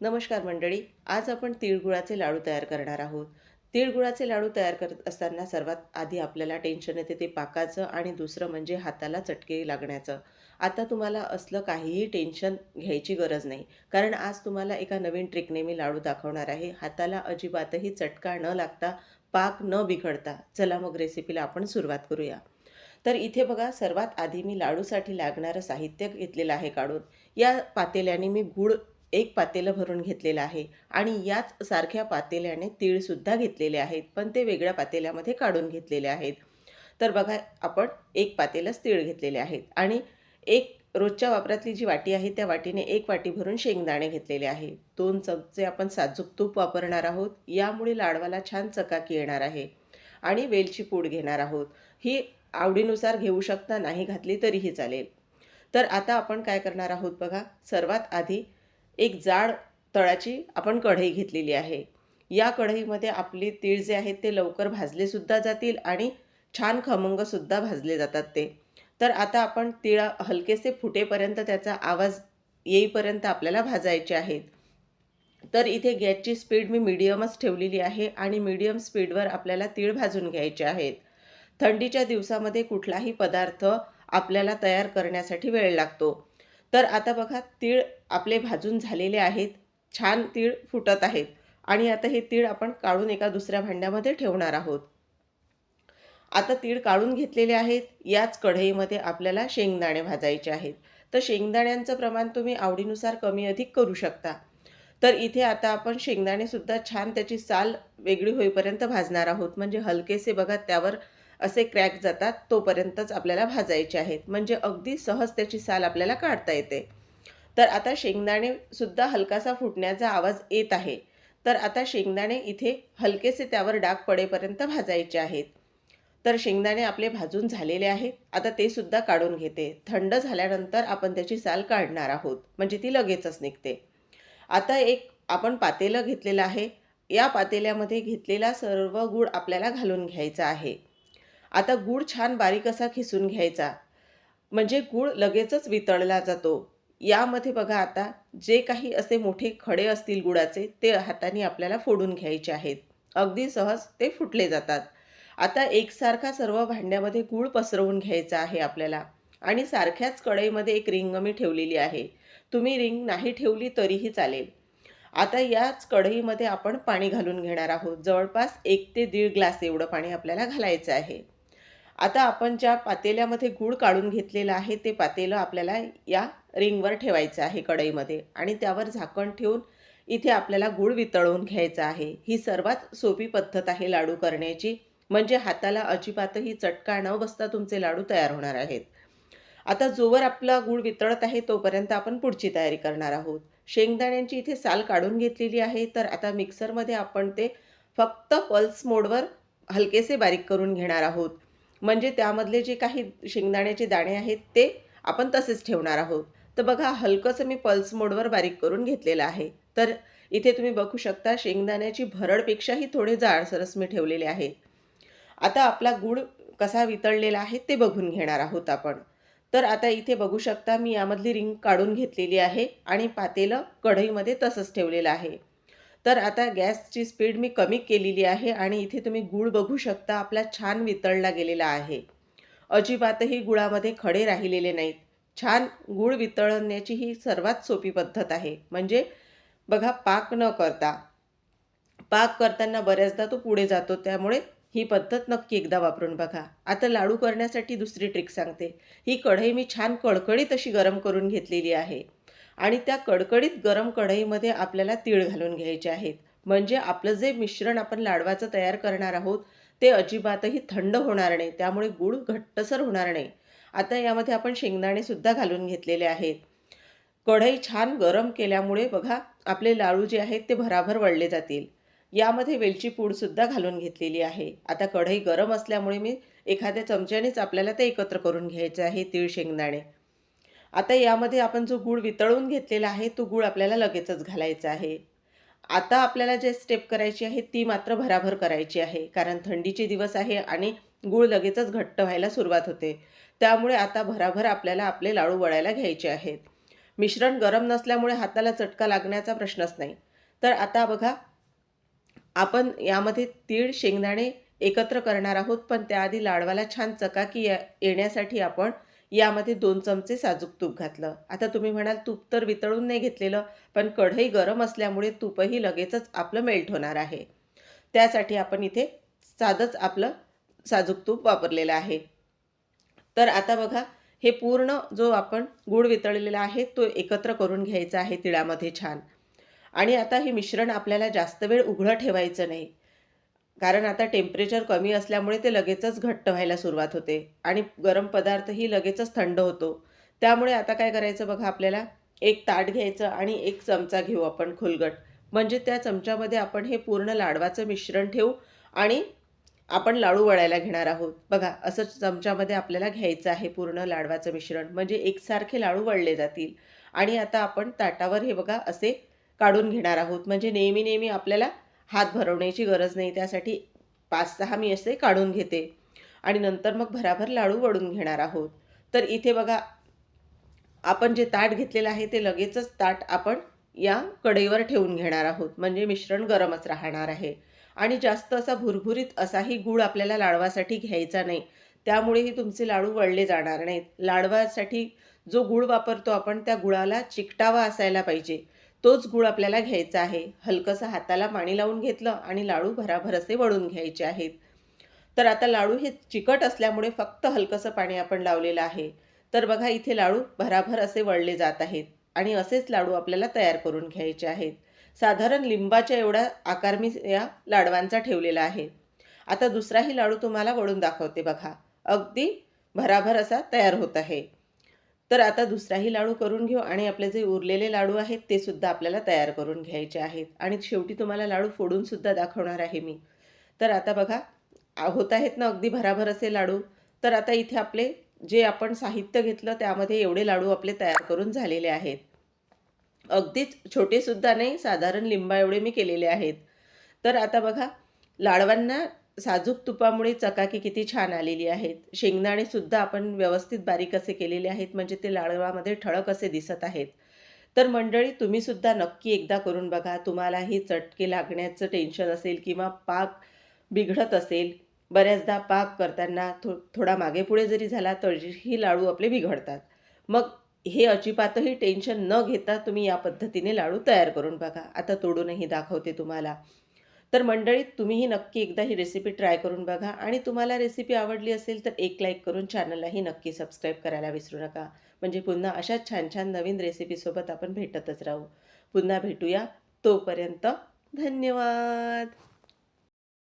नमस्कार मंडळी. आज आपण तिळगुळाचे लाडू तयार करणार आहोत. तिळगुळाचे लाडू तयार करत असताना सर्वात आधी आपल्याला टेन्शन येते ते पाकाचं आणि दुसरं म्हणजे हाताला चटके लागण्याचं. आता तुम्हाला असलं काहीही टेन्शन घ्यायची गरज नाही. कारण आज तुम्हाला एका नवीन ट्रिकने मी लाडू दाखवणार आहे. हाताला अजिबातही चटका न लागता, पाक न बिघडता. चला मग रेसिपीला आपण सुरुवात करूया. तर इथे बघा सर्वात आधी मी लाडूसाठी लागणारं साहित्य घेतलेलं आहे काढून. या पातेल्याने मी गूळ एक पातेलं भरून घेतलेलं आहे आणि याच सारख्या पातेल्याने तीळसुद्धा घेतलेले आहेत, पण ते वेगळ्या पातेल्यामध्ये काढून घेतलेले आहेत. तर बघा आपण एक पातेलंच तीळ घेतलेले आहेत आणि एक रोजच्या वापरातली जी वाटी आहे त्या वाटीने एक वाटी भरून शेंगदाणे घेतलेले आहे. 2 चमचे आपण साजूक तूप वापरणार आहोत. यामुळे लाडवाला छान चकाकी येणार आहे. आणि वेलची पूड घेणार आहोत. ही आवडीनुसार घेऊ शकता, नाही घातली तरीही चालेल. तर आता आपण काय करणार आहोत बघा. सर्वात आधी एक जाड तळाची आपण कढई घेतलेली आहे. या कढईमध्ये आपले तीळ जे आहेत ते लवकर भाजलेसुद्धा जातील आणि छान खमंगसुद्धा भाजले जातात ते. तर आता आपण तीळ हलकेसे फुटेपर्यंत त्याचा आवाज येईपर्यंत आपल्याला भाजायचे आहेत. तर इथे गॅसची स्पीड मी मीडियमच ठेवलेली आहे आणि मीडियम स्पीडवर आपल्याला तीळ भाजून घ्यायचे आहेत. थंडीच्या दिवसामध्ये कुठलाही पदार्थ आपल्याला तयार करण्यासाठी वेळ लागतो. तर आता बघा तीळ आपले भाजून झालेले आहेत. छान तीळ फुटत आहेत आणि आता हे तीळ आपण काढून एका दुसऱ्या भांड्यामध्ये ठेवणार आहोत. आता तीळ काढून घेतलेले आहेत. याच कढईमध्ये आपल्याला शेंगदाणे भाजायचे आहेत. तर शेंगदाण्यांचं प्रमाण तुम्ही आवडीनुसार कमी अधिक करू शकता. तर इथे आता आपण शेंगदाणेसुद्धा छान त्याची साल वेगळी होईपर्यंत भाजणार आहोत. म्हणजे हलकेसे बघा त्यावर असे क्रॅक जातात तोपर्यंतच आपल्याला भाजायचे आहेत. म्हणजे अगदी सहज त्याची साल आपल्याला काढता येते. तर आता शेंगदाणेसुद्धा हलकासा फुटण्याचा आवाज येत आहे. तर आता शेंगदाणे इथे हलकेसे त्यावर डाग पडेपर्यंत भाजायचे आहेत. तर शेंगदाणे आपले भाजून झालेले आहेत. आता ते सुद्धा काढून घेते. थंड झाल्यानंतर आपण त्याची साल काढणार आहोत. म्हणजे ती लगेचच निघते. आता एक आपण पातेलं घेतलेलं आहे. या पातेल्यामध्ये घेतलेला सर्व गूळ आपल्याला घालून घ्यायचा आहे. आता गूळ छान बारीक असा खिसून घ्यायचा. म्हणजे गूळ लगेचच वितळला जातो. यामध्ये बघा आता जे काही असे मोठे खडे असतील गुळाचे ते हाताने आपल्याला फोडून घ्यायचे आहेत. अगदी सहज ते फुटले जातात. आता एकसारखा सर्व भांड्यामध्ये गूळ पसरवून घ्यायचा आहे आपल्याला आणि सारख्याच कढईमध्ये एक रिंग मी ठेवलेली आहे. तुम्ही रिंग नाही ठेवली तरीही चालेल. आता याच कढईमध्ये आपण पाणी घालून घेणार आहोत. जवळपास 1 ते 1.5 ग्लास एवढं पाणी आपल्याला घालायचं आहे. आता आपण ज्या पातेल्यामध्ये गूळ काढून घेतलेलं आहे ते पातेलं आपल्याला या रिंगवर ठेवायचं आहे कढईमध्ये आणि त्यावर झाकण ठेवून इथे आपल्याला गूळ वितळवून घ्यायचा आहे. ही सर्वात सोपी पद्धत आहे लाडू करण्याची. म्हणजे हाताला अजिबातही चटका न बसता तुमचे लाडू तयार होणार आहेत. आता जोवर आपला गूळ वितळत आहे तोपर्यंत आपण पुढची तयारी करणार आहोत. शेंगदाण्यांची इथे साल काढून घेतलेली आहे. तर आता मिक्सरमध्ये आपण ते फक्त पल्स मोडवर हलकेसे बारीक करून घेणार आहोत. म्हणजे त्यामधले जे काही शेंगदाण्याचे दाणे आहेत ते आपण तसेच ठेवणार आहोत. तर बघा हलकंसं मी पल्स मोडवर बारीक करून घेतलेलं आहे. तर इथे तुम्ही बघू शकता शेंगदाण्याची भरडपेक्षाही थोडे जाडसरच मी ठेवलेले आहे. आता आपला गूळ कसा वितळलेला आहे ते बघून घेणार आहोत आपण. तर आता इथे बघू शकता मी यामधली रिंग काढून घेतलेली आहे आणि पातेलं कढईमध्ये तसंच ठेवलेलं आहे. तर आता गॅसची स्पीड मी कमी केलेली आहे आणि इथे तुम्ही गूळ बघू शकता आपला छान वितळला गेलेला आहे. अजिबातही गुळामध्ये खडे राहिलेले नाहीत. छान गूळ वितळण्याची ही सर्वात सोपी पद्धत आहे. म्हणजे बघा पाक करताना बऱ्याचदा तो पुढे जातो. त्यामुळे ही पद्धत नक्की एकदा वापरून बघा. आता लाडू करण्यासाठी दुसरी ट्रिक सांगते. ही कढई मी छान कडकडीत अशी गरम करून घेतलेली आहे आणि त्या कडकडीत गरम कढईमध्ये आपल्याला तीळ घालून घ्यायचे आहेत. म्हणजे आपलं जे मिश्रण आपण लाडवाचं तयार करणार आहोत ते अजिबातही थंड होणार नाही. त्यामुळे गूळ घट्टसर होणार नाही. आता यामध्ये आपण शेंगदाणेसुद्धा घालून घेतलेले आहेत. कढई छान गरम केल्यामुळे बघा आपले लाडू जे आहेत ते भराभर वळले जातील. यामध्ये वेलची पूडसुद्धा घालून घेतलेली आहे. आता कढई गरम असल्यामुळे मी एखाद्या चमच्यानेच आपल्याला ते एकत्र करून घ्यायचे आहे तीळ शेंगदाणे. आता यामध्ये आपण जो गूळ वितळून घेतलेला आहे तो गूळ आपल्याला लगेचच घालायचा आहे. आता आपल्याला जे स्टेप करायची आहे ती मात्र भराभर करायची आहे. कारण थंडीचे दिवस आहे आणि गूळ लगेचच घट्ट व्हायला सुरुवात होते. त्यामुळे आता भराभर आपल्याला आपले लाडू वळायला घ्यायचे आहेत. मिश्रण गरम नसल्यामुळे हाताला चटका लागण्याचा प्रश्नच नाही. तर आता बघा, आपण यामध्ये तीळ, शेंगदाणे एकत्र करणार आहोत, पण त्याआधी लाडवाला छान चकाकी येण्यासाठी आपण यामध्ये 2 चमचे साजूक तूप घातलं. आता तुम्ही म्हणाल तूप तर वितळून नाही घेतलेलं, पण कढई गरम असल्यामुळे तूपही लगेचच आपलं मेल्ट होणार आहे. त्यासाठी आपण इथे साधंच आपलं साजूक तूप वापरलेलं आहे. तर आता बघा, हे पूर्ण जो आपण गूळ वितळलेला आहे तो एकत्र करून घ्यायचा आहे तिळामध्ये छान. आणि आता हे मिश्रण आपल्याला जास्त वेळ उघडं ठेवायचं नाही. कारण आता टेम्परेचर कमी असल्यामुळे ते लगेचच घट्ट व्हायला सुरुवात होते आणि गरम पदार्थही लगेचच थंड होतो. त्यामुळे आता काय करायचं बघा, आपल्याला एक ताट घ्यायचं आणि एक चमचा घेऊ आपण खोलगट. म्हणजे त्या चमच्यामध्ये आपण हे पूर्ण लाडवाचं मिश्रण ठेवू आणि आपण लाडू वळायला घेणार आहोत. बघा, असं चमच्यामध्ये आपल्याला घ्यायचं आहे पूर्ण लाडवाचं मिश्रण, म्हणजे एकसारखे लाडू वळले जातील. आणि आता आपण ताटावर हे बघा असे काढून घेणार आहोत. म्हणजे नेहमी नेहमी आपल्याला हात भरवण्याची गरज नाही. त्यासाठी 5-6 मी असे काढून घेते आणि नंतर मग भराभर लाडू वळून घेणार आहोत. तर इथे बघा, आपण जे ताट घेतलेलं आहे ते लगेचच ताट आपण या कढईवर ठेवून घेणार आहोत. म्हणजे मिश्रण गरमच राहणार आहे. आणि जास्त असा भुरभुरीत असाही गूळ आपल्याला लाडवासाठी घ्यायचा नाही. त्यामुळेही तुमचे लाडू वळले जाणार नाहीत. लाडवासाठी जो गूळ वापरतो आपण त्या गुळाला चिकटावा असायला पाहिजे. तोच गूळ आपल्याला घ्यायचा आहे. हलकंसं हाताला पाणी लावून घेतलं आणि लाडू भराभर असे वळून घ्यायचे आहेत. तर आता लाडू हे चिकट असल्यामुळे फक्त हलकंसं पाणी आपण लावलेलं आहे. तर बघा, इथे लाडू भराभर असे वळले जात आहेत आणि असेच लाडू आपल्याला तयार करून घ्यायचे आहेत. साधारण लिंबाच्या एवढा आकार मी या लाडवांचा ठेवलेला आहे. आता दुसराही लाडू तुम्हाला वळून दाखवते बघा. अगदी भराभर असा तयार होत आहे. तर आता दुसराही लाडू करून घेऊ आणि आपले जे उरलेले लाडू आहेत ते सुद्धा आपल्याला तयार करून घ्यायचे आहेत. आणि शेवटी तुम्हाला लाडू फोडून सुद्धा दाखवणार आहे मी. तर आता बघा, होत आहेत ना अगदी भराभर असे लाडू. तर आता इथे आपले जे आपण साहित्य घेतलं त्यामध्ये एवढे लाडू आपले तयार करून झालेले आहेत. अगदीच छोटे सुद्धा नाही, साधारण लिंबा एवढे मी केलेले आहेत. तर आता बघा, लाडवांना साजूक तुपामुळे चकाकी किती छान आलेली आहेत. शेंगदाणे सुद्धा आपण व्यवस्थित बारीक असे केलेले आहेत, म्हणजे ते लाडवामध्ये ठळक असे दिसत आहेत. तर मंडळी, तुम्ही सुद्धा नक्की एकदा करून बघा. तुम्हालाही चटके लागण्याचं टेन्शन असेल किंवा पाक बिघडत असेल, बऱ्याचदा पाक करताना थोडा मागेपुढे जरी झाला तरीही लाडू आपले बिघडतात. मग हे अजिबातही टेन्शन न घेता तुम्ही या पद्धतीने लाडू तयार करून बघा. आता तोडूनही दाखवते तुम्हाला. तर मंडळी, तुम्हीही नक्की एकदा ही रेसिपी ट्राय करून बघा आणि तुम्हाला रेसिपी आवडली असेल तर एक लाईक करून चॅनललाही नक्की सबस्क्राईब करायला विसरू नका. म्हणजे पुन्हा अशाच छान छान नवीन रेसिपीसोबत आपण भेटतच राहू. पुन्हा भेटूया. तोपर्यंत धन्यवाद.